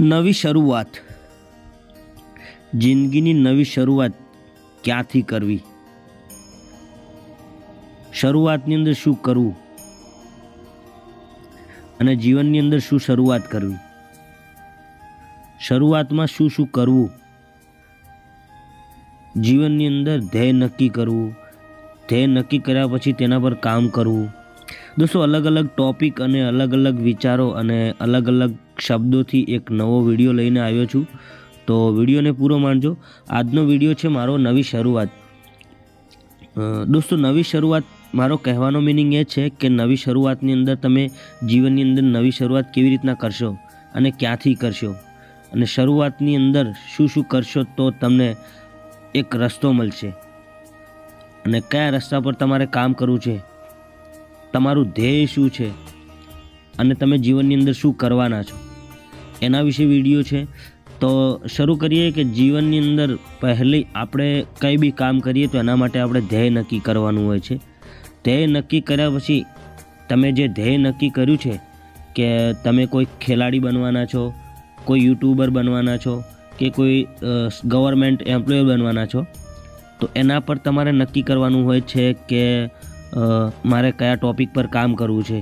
નવી શરૂઆત. જિંદગીની નવી શરૂઆત ક્યાંથી કરવી? શરૂઆતની અંદર શું કરવું અને જીવનની અંદર શું શરૂઆત કરવી? શરૂઆતમાં શું શું કરવું? જીવનની અંદર ધ્યેય નક્કી કરવું, ધ્યેય નક્કી કર્યા પછી તેના પર કામ કરવું. દોસ્તો, અલગ અલગ ટોપિક અને અલગ અલગ વિચારો અને અલગ અલગ શબ્દોથી એક નવો વિડીયો લઈને આવ્યો છું. તો વિડીયોને પૂરો માનજો. આજનો વિડીયો છે મારો નવી શરૂઆત. દોસ્તો, નવી શરૂઆત મારો કહેવાનો મિનિંગ એ છે કે નવી શરૂઆતની અંદર તમે જીવનની અંદર નવી શરૂઆત કેવી રીતના કરશો અને ક્યાંથી કરશો, અને શરૂઆતની અંદર શું શું કરશો તો તમને એક રસ્તો મળશે, અને કયા રસ્તા પર તમારે કામ કરવું છે, તમારું ધ્યેય શું છે અને તમે જીવનની અંદર શું કરવાના છો, એના વિશે વિડીયો છે. તો શરૂ કરીએ કે જીવનની અંદર પહેલી આપણે કંઈ બી કામ કરીએ તો એના માટે આપણે ધ્યેય નક્કી કરવાનું હોય છે. ધ્યેય નક્કી કર્યા પછી તમે જે ધ્યેય નક્કી કર્યું છે કે તમે કોઈ ખેલાડી બનવાના છો, કોઈ યુટ્યુબર બનવાના છો કે કોઈ ગવર્મેન્ટ એમ્પ્લોયર બનવાના છો, તો એના પર તમારે નક્કી કરવાનું હોય છે કે મારે કયા ટૉપિક પર કામ કરવું છે.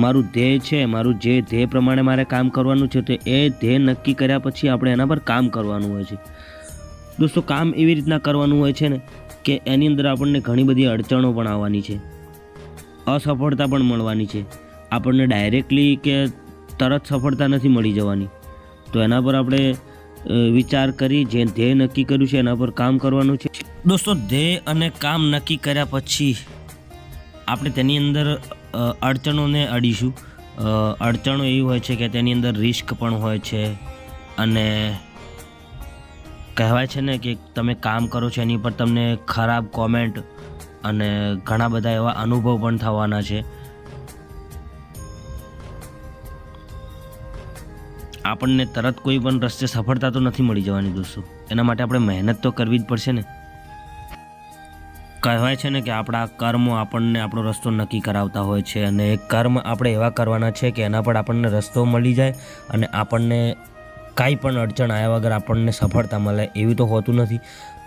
મારું ધ્યેય છે, મારું જે ધ્યેય પ્રમાણે મારે કામ કરવાનું છે તો એ ધ્યેય નક્કી કર્યા પછી આપણે એના પર કામ કરવાનું હોય છે. દોસ્તો, કામ એવી રીતના કરવાનું હોય છે ને કે એની અંદર આપણને ઘણી બધી અડચણો પણ આવવાની છે, અસફળતા પણ મળવાની છે. આપણને ડાયરેક્ટલી કે તરત સફળતા નથી મળી જવાની. તો એના પર આપણે વિચાર કરી જે ધ્યેય નક્કી કર્યું છે એના પર કામ કરવાનું છે. દોસ્તો, ધ્યેય અને કામ નક્કી કર્યા પછી આપણે તેની અંદર અડચણોને અડીશું. અડચણો એવી હોય છે કે તેની અંદર રિસ્ક પણ હોય છે, અને કહેવાય છે ને કે તમે કામ કરો છો એની પર તમને ખરાબ કોમેન્ટ અને ઘણા બધા એવા અનુભવ પણ થવાના છે. આપણને તરત કોઈ પણ રસ્તે સફળતા તો નથી મળી જવાની દોસ્તો. એના માટે આપણે મહેનત તો કરવી જ પડશે ને. કહેવાય છે ને કે આપણા કર્મો આપણને આપણો રસ્તો નક્કી કરાવતા હોય છે, અને એ કર્મ આપણે એવા કરવાના છે કે એના પર આપણને રસ્તો મળી જાય અને આપણને કાંઈ પણ અડચણ આવ્યા વગર આપણને સફળતા મળે એવી તો હોતું નથી.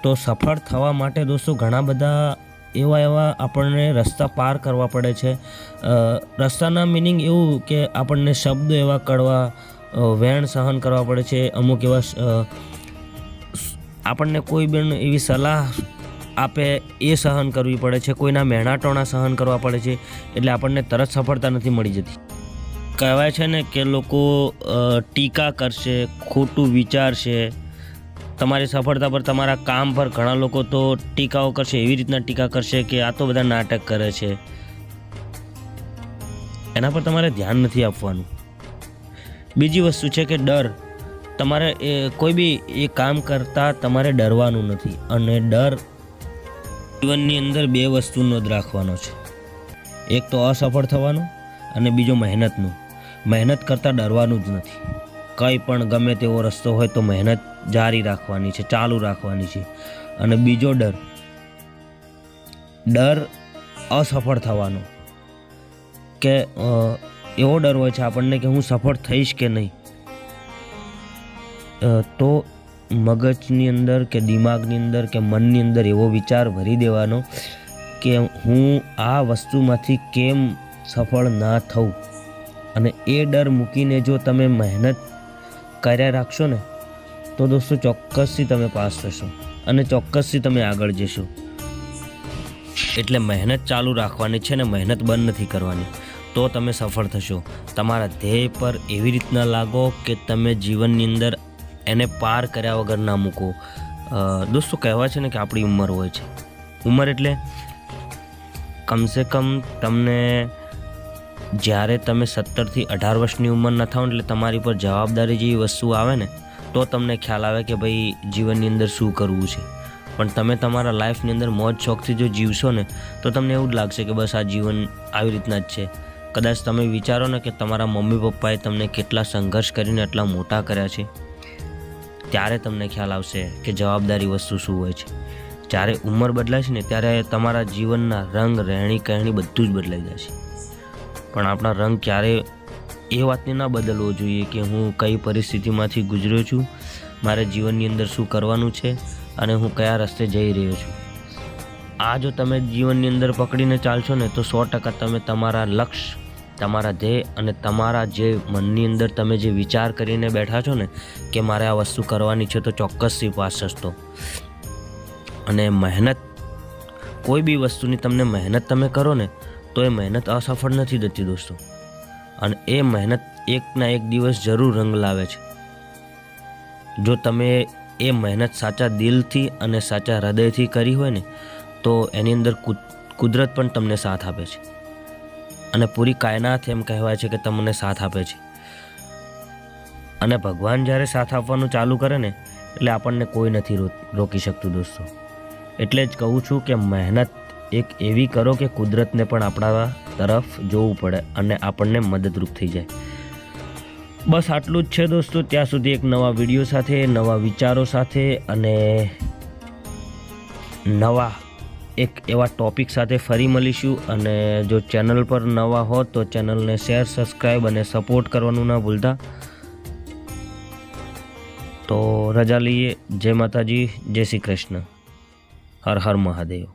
તો સફળ થવા માટે દોસ્તો ઘણા બધા એવા આપણને રસ્તા પાર કરવા પડે છે. રસ્તાના મિનિંગ એવું કે આપણને શબ્દો એવા કડવા વેણ સહન કરવા પડે છે. અમુક એવા આપણને કોઈ પણ એવી સલાહ આપે એ સહન કરવી પડે છે, કોઈના મહેણાટોણા સહન કરવા પડે છે, એટલે આપણને તરત સફળતા નથી મળી જતી. કહેવાય છે ને કે લોકો ટીકા કરશે, ખોટું વિચારશે તમારી સફળતા પર, તમારા કામ પર. ઘણા લોકો તો ટીકાઓ કરશે, એવી રીતના ટીકા કરશે કે આ તો બધા નાટક કરે છે. એના પર તમારે ધ્યાન નથી આપવાનું. બીજી વસ્તુ છે કે ડર. તમારે કોઈ બી એ કામ કરતાં તમારે ડરવાનું નથી, અને ડર જીવનની અંદર બે વસ્તુનો જ રાખવાનો છે. એક તો અસફળ થવાનો અને બીજો મહેનતનું. મહેનત કરતાં ડરવાનું જ નથી. કંઈ પણ ગમે તેવો રસ્તો હોય તો મહેનત જારી રાખવાની છે, ચાલુ રાખવાની છે. અને બીજો ડર અસફળ થવાનો, કે એવો ડર હોય છે આપણને કે હું સફળ થઈશ કે નહીં. તો મગજની અંદર કે દિમાગની અંદર કે મનની અંદર એવો વિચાર ભરી દેવાનો કે હું આ વસ્તુમાંથી કેમ સફળ ના થઉં. અને એ ડર મૂકીને જો તમે મહેનત કર્યા રાખશો ને તો દોસ્તો ચોક્કસથી તમે પાસ થશો અને ચોક્કસથી તમે આગળ જશો. એટલે મહેનત ચાલુ રાખવાની છે ને મહેનત બંધ નથી કરવાની, તો તમે સફળ થશો. તમારા ધ્યેય પર એવી રીતના લાગો કે તમે જીવનની અંદર એને પાર કર્યા વગર ના મૂકો. દોસ્તો, કહેવાય છે ને કે આપણી ઉંમર હોય છે. ઉંમર એટલે કમસે કમ તમને જ્યારે તમે 17થી 18 વર્ષની ઉંમરના થાવ એટલે તમારી પર જવાબદારી જેવી વસ્તુ આવે ને તો તમને ખ્યાલ આવે કે ભાઈ જીવનની અંદર શું કરવું છે. પણ તમે તમારા લાઈફની અંદર મોજ શોખથી જો જીવશો ને તો તમને એવું જ લાગશે કે બસ આ જીવન આવી રીતના જ છે. કદાચ તમે વિચારો ને કે તમારા મમ્મી પપ્પાએ તમને કેટલા સંઘર્ષ કરીને એટલા મોટા કર્યા છે, ત્યારે તમને ખ્યાલ આવશે કે જવાબદારી વસ્તુ શું હોય છે. જ્યારે ઉંમર બદલાય છે ને ત્યારે તમારા જીવનના રંગ, રહેણી કહેણી બધું જ બદલાઈ જાય છે. પણ આપણા રંગ ક્યારે એ વાતને ના બદલવો જોઈએ કે હું કઈ પરિસ્થિતિમાંથી ગુજર્યો છું, મારે જીવનની અંદર શું કરવાનું છે અને હું કયા રસ્તે જઈ રહ્યો છું. આ જો તમે જીવનની અંદર પકડીને ચાલશો ને તો 100% તમે તમારા લક્ષ્ય, તમારા ધ્યેય અને તમારા જે મનની અંદર તમે જે વિચાર કરીને બેઠા છો ને કે મારે આ વસ્તુ કરવાની છે તો ચોક્કસથી પાસ થશો. અને મહેનત, કોઈ બી વસ્તુની તમને મહેનત તમે કરો ને તો એ મહેનત અસફળ નથી થતી દોસ્તો. અને એ મહેનત એકના એક દિવસ જરૂર રંગ લાવે છે જો તમે એ મહેનત સાચા દિલથી અને સાચા હૃદયથી કરી હોય ને તો એની અંદર કુદરત પણ તમને સાથ આપે છે અને પૂરી કાયનાત એમ કહેવાય છે કે તમને સાથ આપે છે. અને ભગવાન જ્યારે સાથ આપવાનું ચાલુ કરે ને એટલે આપણને કોઈ નથી રોકી શકતું દોસ્તો. એટલે જ કહું છું કે મહેનત એક એવી કરો કે કુદરતને પણ આપણા તરફ જોવું પડે અને આપણને મદદરૂપ થઈ જાય. બસ આટલું જ છે દોસ્તો. ત્યાં સુધી એક નવા વિડીયો સાથે, નવા વિચારો સાથે અને નવા એક એવા ટૉપિક સાથે ફરી મળીશું. અને જો ચેનલ પર નવા હો તો ચેનલને શેર, સબસ્ક્રાઈબ અને સપોર્ટ કરવાનું ના ભૂલતા. તો રજા લઈએ. જય માતાજી, જય શ્રી કૃષ્ણ, હર હર મહાદેવ.